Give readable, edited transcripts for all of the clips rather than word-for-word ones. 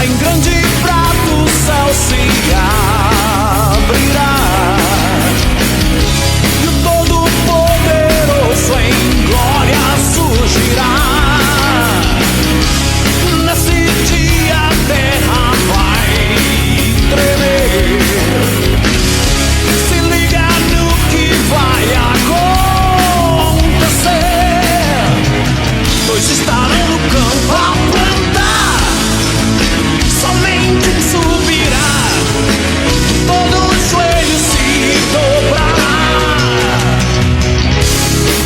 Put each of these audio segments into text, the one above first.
Em grande prato o céu se abrirá e o Todo-Poderoso em glória surgirá. Nesse dia a terra vai tremer. Se liga no que vai acontecer. Dois estarão no campo a plantar. Somente um subirá, todo joelho se dobrará.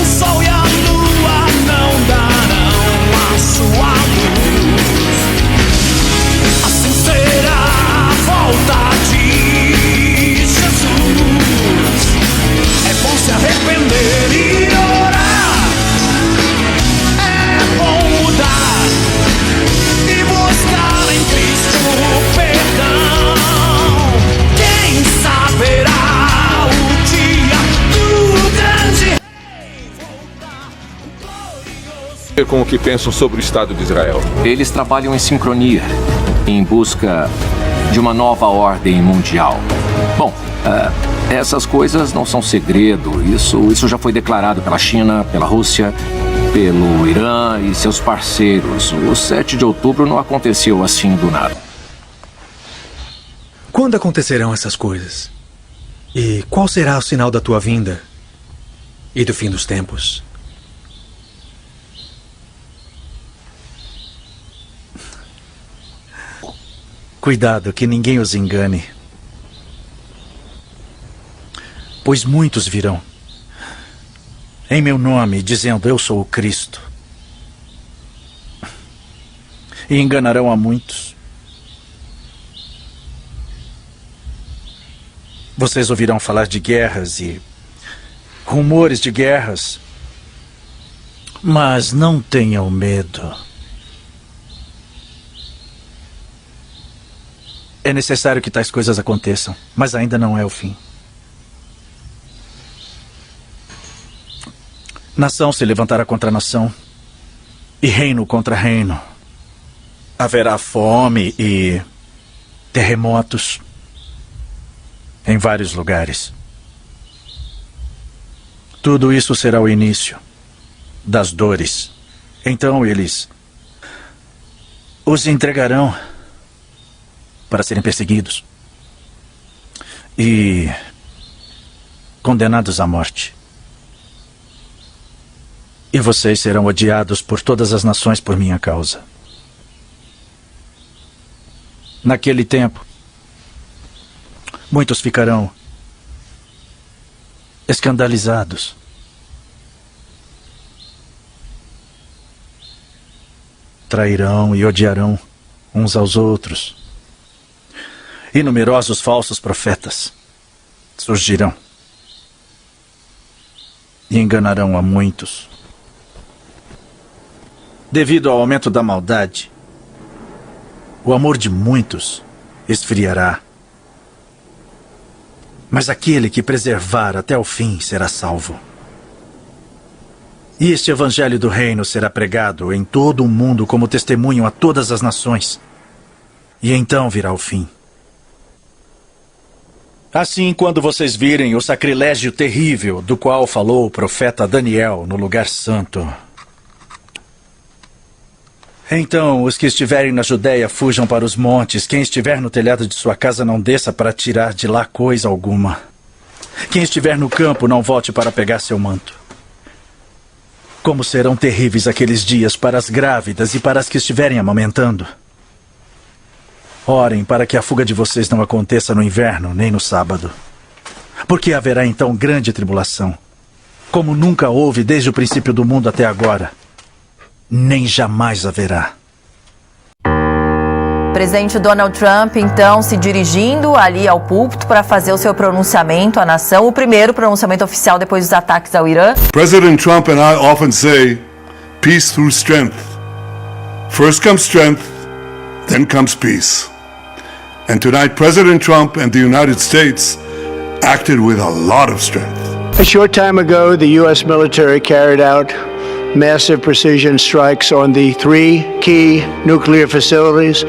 O sol e a lua não darão a sua luz. Assim será a volta de Jesus. É bom se arrepender e orar. É bom mudar e buscar em Cristo o perdão. Quem saberá o dia do grande rei voltar, o glorioso. Com o que pensam sobre o Estado de Israel. Eles trabalham em sincronia, em busca de uma nova ordem mundial. Bom, essas coisas não são segredo. Isso já foi declarado pela China, pela Rússia, pelo Irã e seus parceiros. O 7 de outubro não aconteceu assim do nada. Quando acontecerão essas coisas? E qual será o sinal da tua vinda e do fim dos tempos? Cuidado que ninguém os engane, pois muitos virão em meu nome, dizendo: eu sou o Cristo, e enganarão a muitos. Vocês ouvirão falar de guerras e rumores de guerras, mas não tenham medo. É necessário que tais coisas aconteçam, mas ainda não é o fim. Nação se levantará contra nação, e reino contra reino. Haverá fome e terremotos em vários lugares. Tudo isso será o início das dores. Então eles os entregarão para serem perseguidos e condenados à morte. E vocês serão odiados por todas as nações por minha causa. Naquele tempo, muitos ficarão escandalizados. Trairão e odiarão uns aos outros. E numerosos falsos profetas surgirão e enganarão a muitos. Devido ao aumento da maldade, o amor de muitos esfriará. Mas aquele que preservar até o fim será salvo. E este evangelho do reino será pregado em todo o mundo como testemunho a todas as nações. E então virá o fim. Assim, quando vocês virem o sacrilégio terrível do qual falou o profeta Daniel no lugar santo, então os que estiverem na Judéia fujam para os montes. Quem estiver no telhado de sua casa não desça para tirar de lá coisa alguma. Quem estiver no campo não volte para pegar seu manto. Como serão terríveis aqueles dias para as grávidas e para as que estiverem amamentando. Orem para que a fuga de vocês não aconteça no inverno nem no sábado. Porque haverá então grande tribulação, como nunca houve desde o princípio do mundo até agora. Nem jamais haverá. Presidente Donald Trump, então, se dirigindo ali ao púlpito para fazer o seu pronunciamento à nação, o primeiro pronunciamento oficial depois dos ataques ao Irã. President Trump and I often say, peace through strength. First comes strength, then comes peace. And tonight, President Trump and the United States acted with a lot of strength. A short time ago, the U.S. military carried out massive precision strikes on the 3 key nuclear facilities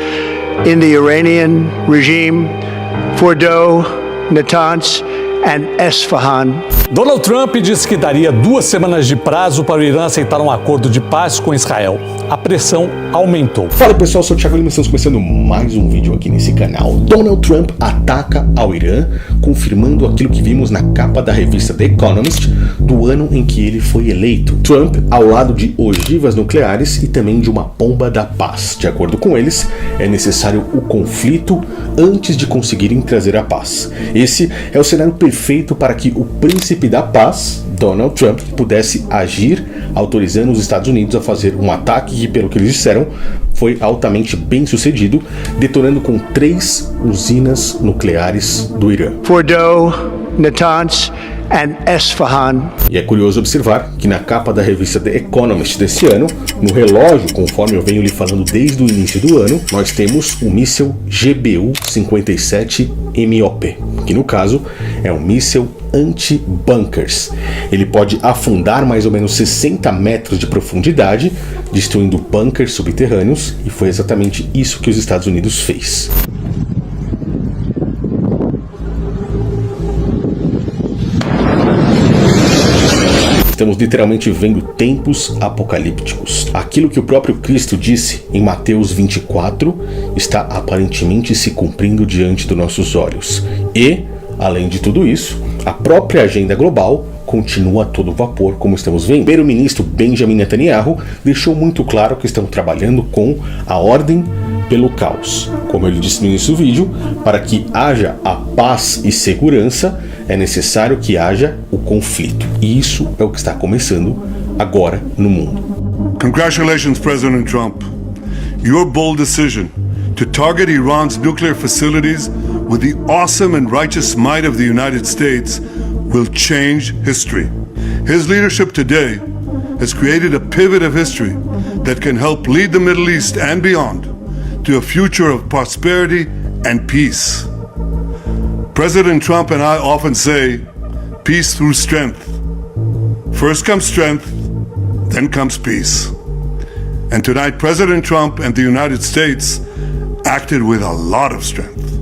in the Iranian regime, Fordow, Natanz, and Esfahan. Donald Trump disse que daria 2 semanas de prazo para o Irã aceitar um acordo de paz com Israel. A pressão aumentou. Fala pessoal, sou o Thiago Lima, estamos começando mais um vídeo aqui nesse canal. Donald Trump ataca ao Irã, confirmando aquilo que vimos na capa da revista The Economist do ano em que ele foi eleito. Trump ao lado de ogivas nucleares e também de uma bomba da paz. De acordo com eles, é necessário o conflito antes de conseguirem trazer a paz. Esse é o cenário perfeito para que o príncipe da paz, Donald Trump, pudesse agir, autorizando os Estados Unidos a fazer um ataque que, pelo que eles disseram, foi altamente bem sucedido, detonando com 3 usinas nucleares do Irã. Fordow, Natanz, and Esfahan. E é curioso observar que na capa da revista The Economist desse ano, no relógio, conforme eu venho lhe falando desde o início do ano, nós temos o míssil GBU-57 MOP, que no caso é um míssil anti-bunkers. Ele pode afundar mais ou menos 60 metros de profundidade, destruindo bunkers subterrâneos, e foi exatamente isso que os Estados Unidos fez. Estamos literalmente vendo tempos apocalípticos. Aquilo que o próprio Cristo disse em Mateus 24 está aparentemente se cumprindo diante dos nossos olhos. E, além de tudo isso, a própria agenda global continua a todo vapor, como estamos vendo. O primeiro-ministro Benjamin Netanyahu deixou muito claro que estão trabalhando com a ordem pelo caos. Como ele disse no início do vídeo, para que haja a paz e segurança, é necessário que haja o conflito. E isso é o que está começando agora no mundo. Congratulations, President Trump. Your bold decision to target Iran's nuclear facilities with the awesome and righteous might of the United States will change history. His leadership today has created a pivot of history that can help lead the Middle East and beyond to a future of prosperity and peace. President Trump and I often say, peace through strength. First comes strength, then comes peace. And tonight, President Trump and the United States acted with a lot of strength.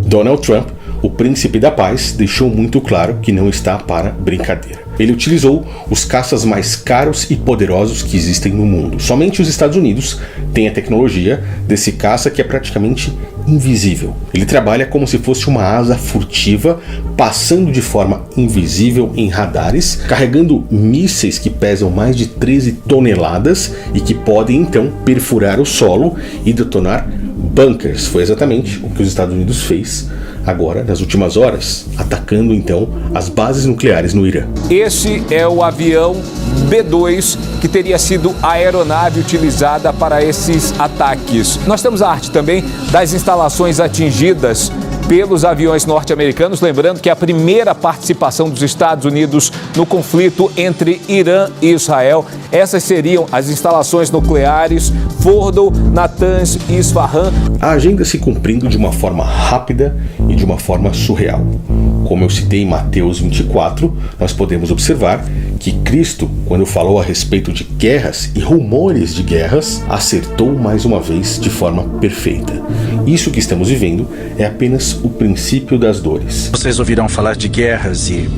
Donald Trump, o príncipe da paz, deixou muito claro que não está para brincadeira. Ele utilizou os caças mais caros e poderosos que existem no mundo. Somente os Estados Unidos têm a tecnologia desse caça que é praticamente invisível. Ele trabalha como se fosse uma asa furtiva, passando de forma invisível em radares, carregando mísseis que pesam mais de 13 toneladas e que podem então perfurar o solo e detonar bunkers. Foi exatamente o que os Estados Unidos fez agora, nas últimas horas, atacando então as bases nucleares no Irã. Esse é o avião B-2 que teria sido a aeronave utilizada para esses ataques. Nós temos a arte também das instalações atingidas pelos aviões norte-americanos, lembrando que a primeira participação dos Estados Unidos no conflito entre Irã e Israel, essas seriam as instalações nucleares Fordow, Natanz e Esfahan. A agenda se cumprindo de uma forma rápida e de uma forma surreal. Como eu citei em Mateus 24, nós podemos observar que Cristo, quando falou a respeito de guerras e rumores de guerras, acertou mais uma vez de forma perfeita. Isso que estamos vivendo é apenas o princípio das dores. Vocês ouvirão falar de guerras e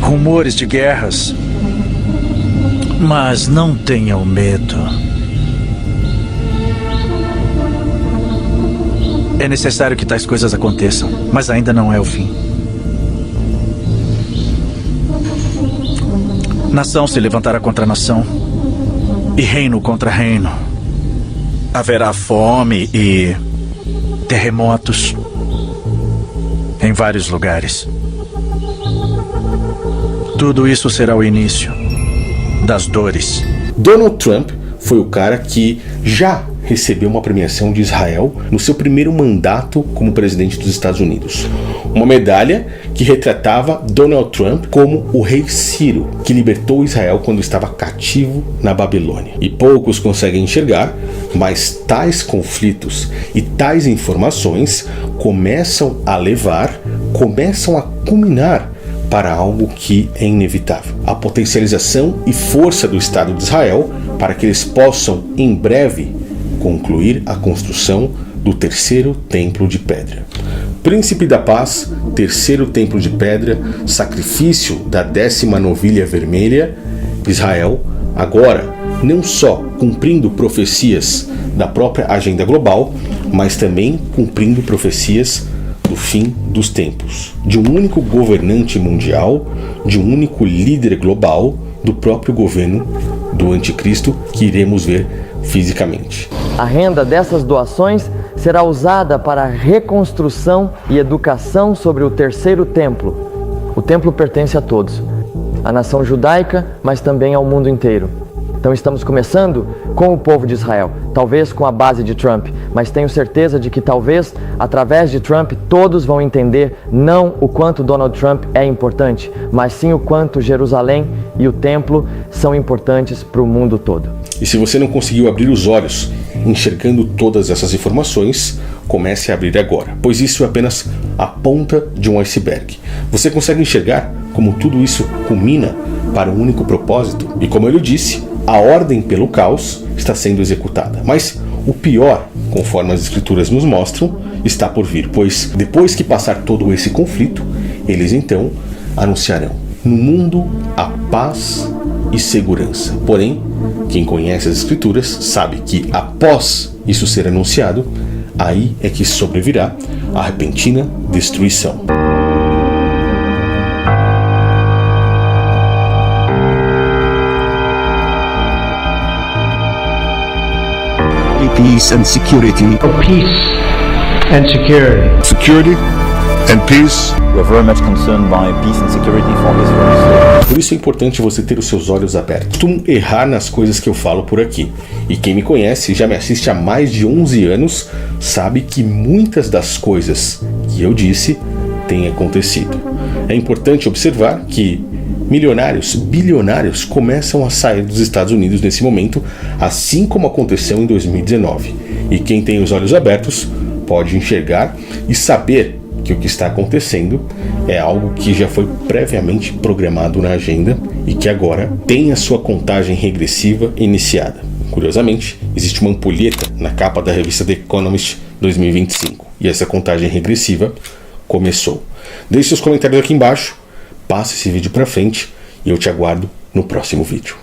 rumores de guerras, mas não tenham medo. É necessário que tais coisas aconteçam, mas ainda não é o fim. Nação se levantará contra nação e reino contra reino. Haverá fome e terremotos em vários lugares. Tudo isso será o início das dores. Donald Trump foi o cara que já recebeu uma premiação de Israel no seu primeiro mandato como presidente dos Estados Unidos. Uma medalha que retratava Donald Trump como o rei Ciro, que libertou Israel quando estava cativo na Babilônia. E poucos conseguem enxergar, mas tais conflitos e tais informações começam a culminar para algo que é inevitável: a potencialização e força do Estado de Israel para que eles possam, em breve, concluir a construção do terceiro templo de pedra. Príncipe da Paz, terceiro templo de pedra, sacrifício da 10ª novilha vermelha, Israel, agora, não só cumprindo profecias da própria agenda global, mas também cumprindo profecias do fim dos tempos, de um único governante mundial, de um único líder global, do próprio governo do anticristo que iremos ver fisicamente. A renda dessas doações será usada para a reconstrução e educação sobre o terceiro templo. O templo pertence a todos, à nação judaica, mas também ao mundo inteiro. Então estamos começando com o povo de Israel, talvez com a base de Trump, mas tenho certeza de que talvez, através de Trump, todos vão entender não o quanto Donald Trump é importante, mas sim o quanto Jerusalém e o templo são importantes para o mundo todo. E se você não conseguiu abrir os olhos enxergando todas essas informações, comece a abrir agora, pois isso é apenas a ponta de um iceberg. Você consegue enxergar como tudo isso culmina para um único propósito? E como eu lhe disse, a ordem pelo caos está sendo executada. Mas o pior, conforme as escrituras nos mostram, está por vir, pois depois que passar todo esse conflito, eles então anunciarão no mundo a paz e segurança. Porém, quem conhece as escrituras sabe que após isso ser anunciado, aí é que sobrevirá a repentina destruição. Peace and security. Peace and security. Security and peace. We're very much concerned by peace and security for Israel. Por isso é importante você ter os seus olhos abertos. Costumo errar nas coisas que eu falo por aqui. E quem me conhece, já me assiste há mais de 11 anos, sabe que muitas das coisas que eu disse têm acontecido. É importante observar que milionários, bilionários começam a sair dos Estados Unidos nesse momento, assim como aconteceu em 2019. E quem tem os olhos abertos pode enxergar e saber que o que está acontecendo é algo que já foi previamente programado na agenda e que agora tem a sua contagem regressiva iniciada. Curiosamente, existe uma ampulheta na capa da revista The Economist 2025 e essa contagem regressiva começou. Deixe seus comentários aqui embaixo, passe esse vídeo para frente e eu te aguardo no próximo vídeo.